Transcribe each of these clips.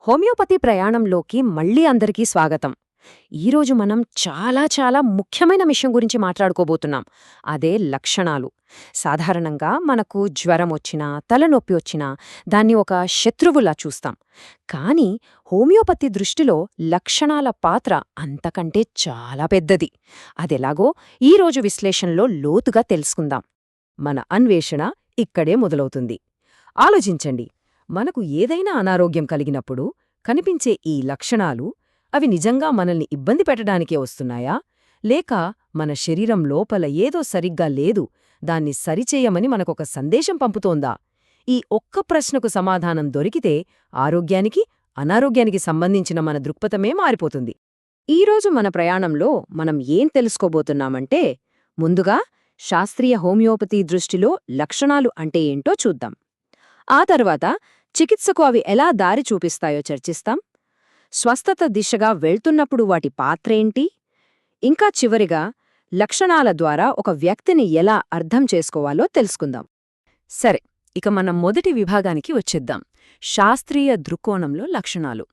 Homeopathy ప్రయాణంలోకి మళ్ళీ అందరికీ స్వాగతం. ఈరోజు మనం చాలా ముఖ్యమైన విషయం గురించి మాట్లాడుకోబోతున్నాం. అదే లక్షణాలు. సాధారణంగా మనకు జ్వరం వచ్చినా, తలనొప్పి వచ్చినా దాన్ని ఒక శత్రువులా చూస్తాం. కానీ హోమియోపతి దృష్టిలో లక్షణాల పాత్ర అంతకంటే చాలా పెద్దది. అదెలాగో ఈరోజు విశ్లేషణలో లోతుగా తెలుసుకుందాం. మన అన్వేషణ ఇక్కడే మొదలవుతుంది. ఆలోచించండి, మనకు ఏదైనా అనారోగ్యం కలిగినప్పుడు కనిపించే ఈ లక్షణాలు అవి నిజంగా మనల్ని ఇబ్బంది పెట్టడానికే వస్తున్నాయా, లేక మన శరీరం లోపల ఏదో సరిగ్గా లేదు, దాన్ని సరిచేయమని మనకొక సందేశం పంపుతోందా? ఈ ఒక్క ప్రశ్నకు సమాధానం దొరికితే ఆరోగ్యానికి, అనారోగ్యానికి సంబంధించిన మన దృక్పథమే మారిపోతుంది. ఈరోజు మన ప్రయాణంలో మనం ఏం తెలుసుకోబోతున్నామంటే, ముందుగా శాస్త్రీయ హోమియోపతి దృష్టిలో లక్షణాలు అంటే ఏంటో చూద్దాం. ఆ తర్వాత చికిత్సకు అవి ఎలా దారి చూపిస్తాయో చర్చిస్తాం. స్వస్థత దిశగా వెళ్తున్నప్పుడు వాటి పాత్రేంటి? ఇంకా చివరిగా లక్షణాల ద్వారా ఒక వ్యక్తిని ఎలా అర్థం చేసుకోవాలో తెలుసుకుందాం. సరే, ఇక మనం మొదటి విభాగానికి వచ్చేద్దాం. శాస్త్రీయ దృక్కోణంలో లక్షణాలు.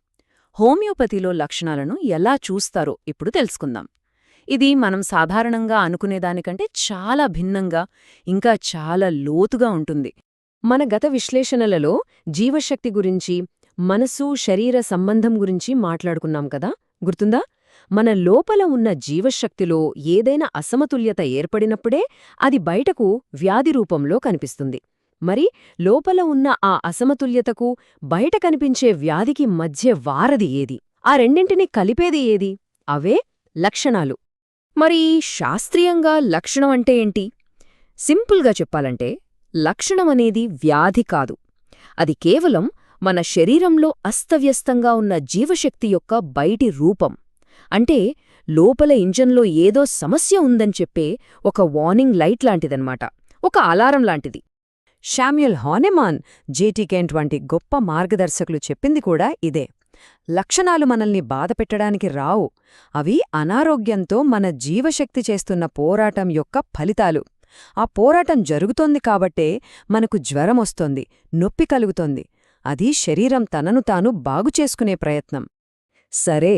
హోమియోపతిలో లక్షణాలను ఎలా చూస్తారో ఇప్పుడు తెలుసుకుందాం. ఇది మనం సాధారణంగా అనుకునేదానికంటే చాలా భిన్నంగా, ఇంకా చాలా లోతుగా ఉంటుంది. మన గత విశ్లేషణలలో జీవశక్తి గురించి, మనసు శరీర సంబంధం గురించి మాట్లాడుకున్నాం కదా, గుర్తుందా? మన లోపల ఉన్న జీవశక్తిలో ఏదైనా అసమతుల్యత ఏర్పడినప్పుడే అది బయటకు వ్యాధి రూపంలో కనిపిస్తుంది. మరి లోపల ఉన్న ఆ అసమతుల్యతకు, బయట కనిపించే వ్యాధికి మధ్య వారధి ఏది? ఆ రెండింటినీ కలిపేది ఏది? అవే లక్షణాలు. మరి శాస్త్రీయంగా లక్షణం అంటే ఏంటి? సింపుల్గా చెప్పాలంటే, లక్షణమనేది వ్యాధి కాదు. అది కేవలం మన శరీరంలో అస్తవ్యస్తంగా ఉన్న జీవశక్తి యొక్క బయటి రూపం. అంటే లోపల ఇంజన్లో ఏదో సమస్య ఉందని చెప్పే ఒక వార్నింగ్ లైట్ లాంటిదన్నమాట, ఒక అలారం లాంటిది. శామ్యుయల్ హానెమాన్, జేటీ కెంట్ వంటి గొప్ప మార్గదర్శకులు చెప్పింది కూడా ఇదే. లక్షణాలు మనల్ని బాధపెట్టడానికి రావు, అవి అనారోగ్యంతో మన జీవశక్తి చేస్తున్న పోరాటం యొక్క ఫలితాలు. ఆ పోరాటం జరుగుతోంది కాబట్టే మనకు జ్వరమొస్తోంది, నొప్పి కలుగుతోంది. అది శరీరం తనను తాను బాగుచేసుకునే ప్రయత్నం. సరే,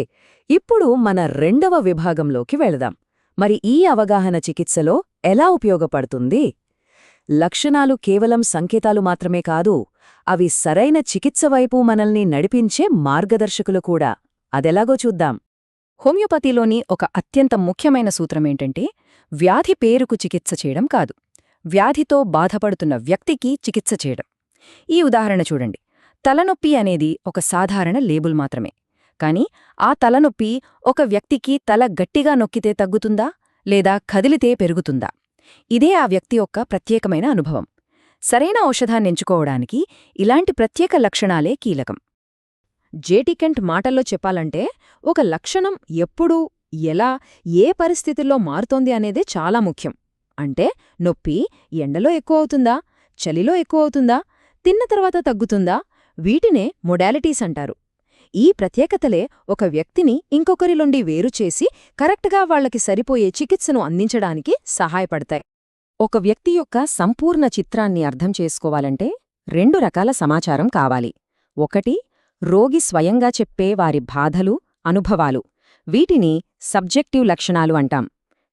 ఇప్పుడు మన రెండవ విభాగంలోకి వెళదాం. మరి ఈ అవగాహన చికిత్సలో ఎలా ఉపయోగపడుతుంది? లక్షణాలు కేవలం సంకేతాలు మాత్రమే కాదు, అవి సరైన చికిత్స వైపు మనల్ని నడిపించే మార్గదర్శకులు కూడా. అదెలాగో చూద్దాం. హోమియోపతిలోని ఒక అత్యంత ముఖ్యమైన సూత్రమేంటంటే, వ్యాధి పేరుకు చికిత్స చేయడం కాదు, వ్యాధితో బాధపడుతున్న వ్యక్తికి చికిత్స చేయడం. ఈ ఉదాహరణ చూడండి. తలనొప్పి అనేది ఒక సాధారణ లేబుల్ మాత్రమే. కాని ఆ తలనొప్పి ఒక వ్యక్తికి తల గట్టిగా నొక్కితే తగ్గుతుందా, లేదా కదిలితే పెరుగుతుందా? ఇదే ఆ వ్యక్తి యొక్క ప్రత్యేకమైన అనుభవం. సరైన ఔషధాన్నెంచుకోవడానికి ఇలాంటి ప్రత్యేక లక్షణాలే కీలకం. జేటీ కెంట్ మాటల్లో చెప్పాలంటే, ఒక లక్షణం ఎప్పుడు, ఎలా, ఏ పరిస్థితుల్లో మారుతోంది అనేదే చాలా ముఖ్యం. అంటే నొప్పి ఎండలో ఎక్కువవుతుందా, చలిలో ఎక్కువవుతుందా, తిన్న తర్వాత తగ్గుతుందా? వీటినే మొడాలిటీస్ అంటారు. ఈ ప్రత్యేకతలే ఒక వ్యక్తిని ఇంకొకరిలోండి వేరుచేసి కరెక్ట్గా వాళ్లకి సరిపోయే చికిత్సను అందించడానికి సహాయపడతాయి. ఒక వ్యక్తి యొక్క సంపూర్ణ చిత్రాన్ని అర్థం చేసుకోవాలంటే 2 రకాల సమాచారం కావాలి. ఒకటి, రోగి స్వయంగా చెప్పే వారి బాధలు, అనుభవాలు. వీటిని సబ్జెక్టివ్ లక్షణాలు అంటాం.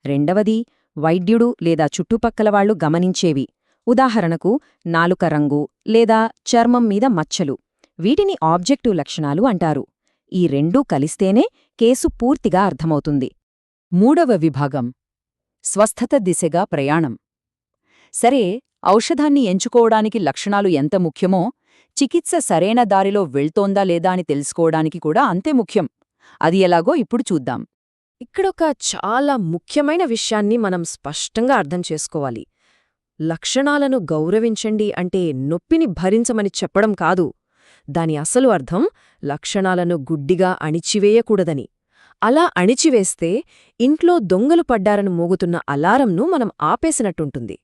రెండవది, వైద్యుడు లేదా చుట్టుపక్కలవాళ్లు గమనించేవి. ఉదాహరణకు నాలుక రంగు లేదా చర్మం మీద మచ్చలు. వీటిని ఆబ్జెక్టివ్ లక్షణాలు అంటారు. ఈ రెండూ కలిస్తేనే కేసు పూర్తిగా అర్థమవుతుంది. మూడవ విభాగం, స్వస్థత దిశగా ప్రయాణం. సరే, ఔషధాన్ని ఎంచుకోవడానికి లక్షణాలు ఎంత ముఖ్యమో, చికిత్స సరైన దారిలో వెళ్తోందా లేదా అని తెలుసుకోవడానికి కూడా అంతే ముఖ్యం. అది ఎలాగో ఇప్పుడు చూద్దాం. ఇక్కడొక చాలా ముఖ్యమైన విషయాన్ని మనం స్పష్టంగా అర్థం చేసుకోవాలి. లక్షణాలను గౌరవించండి అంటే నొప్పిని భరించమని చెప్పడం కాదు. దాని అసలు అర్థం లక్షణాలను గుడ్డిగా అణిచివేయకూడదని. అలా అణిచివేస్తే ఇంట్లో దొంగలు పడ్డారని మోగుతున్న అలారంను మనం ఆపేసినట్టుంటుంది.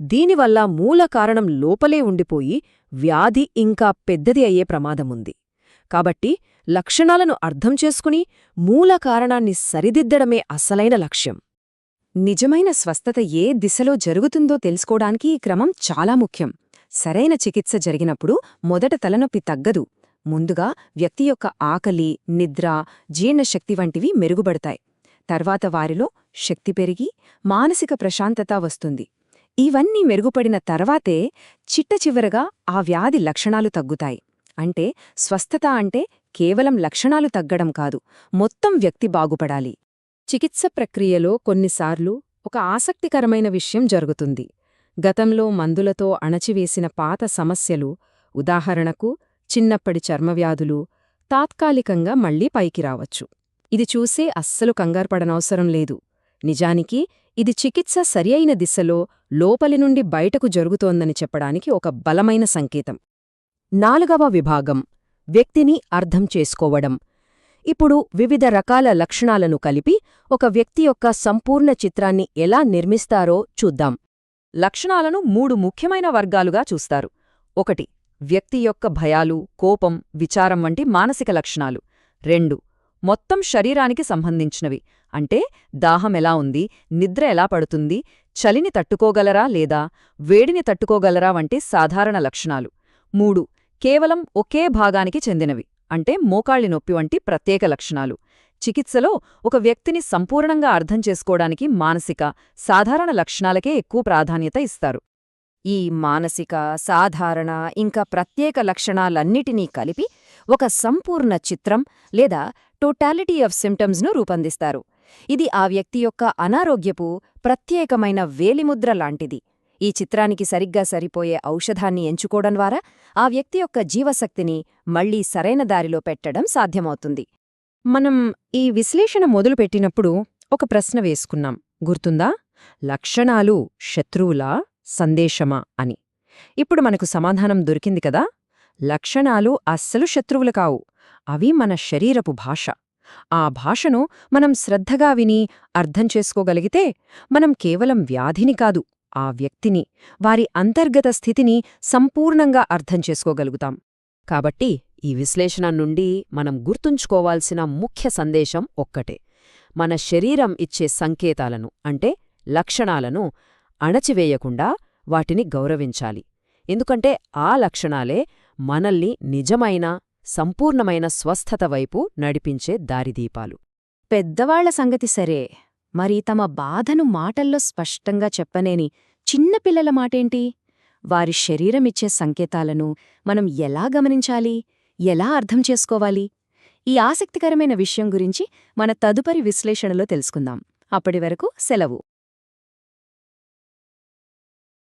దీనివల్ల మూల కారణం లోపలే ఉండిపోయి వ్యాధి ఇంకా పెద్దది అయ్యే ప్రమాదముంది. కాబట్టి లక్షణాలను అర్థం చేసుకుని మూల కారణాన్ని సరిదిద్దడమే అసలైన లక్ష్యం. నిజమైన స్వస్థత ఏ దిశలో జరుగుతుందో తెలుసుకోవడానికి ఈ క్రమం చాలా ముఖ్యం. సరైన చికిత్స జరిగినప్పుడు మొదట తలనొప్పి తగ్గదు, ముందుగా వ్యక్తి యొక్క ఆకలి, నిద్ర, జీర్ణశక్తి వంటివి మెరుగుపడతాయి. తర్వాత వారిలో శక్తి పెరిగి మానసిక ప్రశాంతత వస్తుంది. ఇవన్నీ మెరుగుపడిన తర్వాతే చిట్టచివరగా ఆ వ్యాధి లక్షణాలు తగ్గుతాయి. అంటే స్వస్థత అంటే కేవలం లక్షణాలు తగ్గడం కాదు, మొత్తం వ్యక్తి బాగుపడాలి. చికిత్స ప్రక్రియలో కొన్నిసార్లు ఒక ఆసక్తికరమైన విషయం జరుగుతుంది. గతంలో మందులతో అణచివేసిన పాత సమస్యలు, ఉదాహరణకు చిన్నప్పటి చర్మవ్యాధులు, తాత్కాలికంగా మళ్లీ పైకి రావచ్చు. ఇది చూసే అస్సలు కంగారుపడనవసరం లేదు. నిజానికి ఇది చికిత్స సరియైన దిశలో లోపలి నుండి బయటకు జరుగుతోందని చెప్పడానికి ఒక బలమైన సంకేతం. 4వ విభాగం వ్యక్తిని అర్థం చేసుకోవడం. ఇప్పుడు వివిధ రకాల లక్షణాలను కలిపి ఒక వ్యక్తి యొక్క సంపూర్ణ చిత్రాన్ని ఎలా నిర్మిస్తారో చూద్దాం. లక్షణాలను 3 ముఖ్యమైన వర్గాలుగా చూస్తారు. 1. వ్యక్తి యొక్క భయాలు, కోపం, విచారం వంటి మానసిక లక్షణాలు. 2. మొత్తం శరీరానికి సంబంధించినవి, అంటే దాహం ఎలా ఉంది, నిద్ర ఎలా పడుతుంది, చలిని తట్టుకోగలరా లేదా వేడిని తట్టుకోగలరా వంటి సాధారణ లక్షణాలు. 3. కేవలం ఒకే భాగానికి చెందినవి, అంటే మోకాళ్ళి నొప్పి వంటి ప్రత్యేక లక్షణాలు. చికిత్సలో ఒక వ్యక్తిని సంపూర్ణంగా అర్థం చేసుకోవడానికి మానసిక, సాధారణ లక్షణాలకే ఎక్కువ ప్రాధాన్యత ఇస్తారు. ఈ మానసిక, సాధారణ ఇంకా ప్రత్యేక లక్షణాలన్నిటినీ కలిపి ఒక సంపూర్ణ చిత్రం లేదా టోటాలిటీ ఆఫ్ సిమ్టమ్స్ను రూపొందిస్తారు. ఇది ఆ వ్యక్తి యొక్క అనారోగ్యపు ప్రత్యేకమైన వేలిముద్ర లాంటిది. ఈ చిత్రానికి సరిగ్గా సరిపోయే ఔషధాన్ని ఎంచుకోవడం ద్వారా ఆ వ్యక్తి యొక్క జీవశక్తిని మళ్లీ సరైన దారిలో పెట్టడం సాధ్యమవుతుంది. మనం ఈ విశ్లేషణ మొదలుపెట్టినప్పుడు ఒక ప్రశ్న వేసుకున్నాం, గుర్తుందా? లక్షణాలు శత్రువులా, సందేశమా అని. ఇప్పుడు మనకు సమాధానం దొరికింది కదా. లక్షణాలు అస్సలు శత్రువులు కావు, అవి మన శరీరపు భాష. ఆ భాషను మనం శ్రద్ధగా విని అర్థం చేసుకోగలిగితే మనం కేవలం వ్యాధిని కాదు, ఆ వ్యక్తిని, వారి అంతర్గత స్థితిని సంపూర్ణంగా అర్థం చేసుకోగలుగుతాం. కాబట్టి ఈ విశ్లేషణ నుండి మనం గుర్తుంచుకోవాల్సిన ముఖ్య సందేశం ఒక్కటే: మన శరీరం ఇచ్చే సంకేతాలను, అంటే లక్షణాలను అణచివేయకుండా వాటిని గౌరవించాలి. ఎందుకంటే ఆ లక్షణాలే మనల్ని నిజమైన, సంపూర్ణమైన స్వస్థత వైపు నడిపించే దారిదీపాలు. పెద్దవాళ్ల సంగతి సరే, మరి తమ బాధను మాటల్లో స్పష్టంగా చెప్పనేని చిన్నపిల్లల మాటేంటి? వారి శరీరమిచ్చే సంకేతాలను మనం ఎలా గమనించాలి, ఎలా అర్థం చేసుకోవాలి? ఈ ఆసక్తికరమైన విషయం గురించి మన తదుపరి విశ్లేషణలో తెలుసుకుందాం. అప్పటి వరకు సెలవు.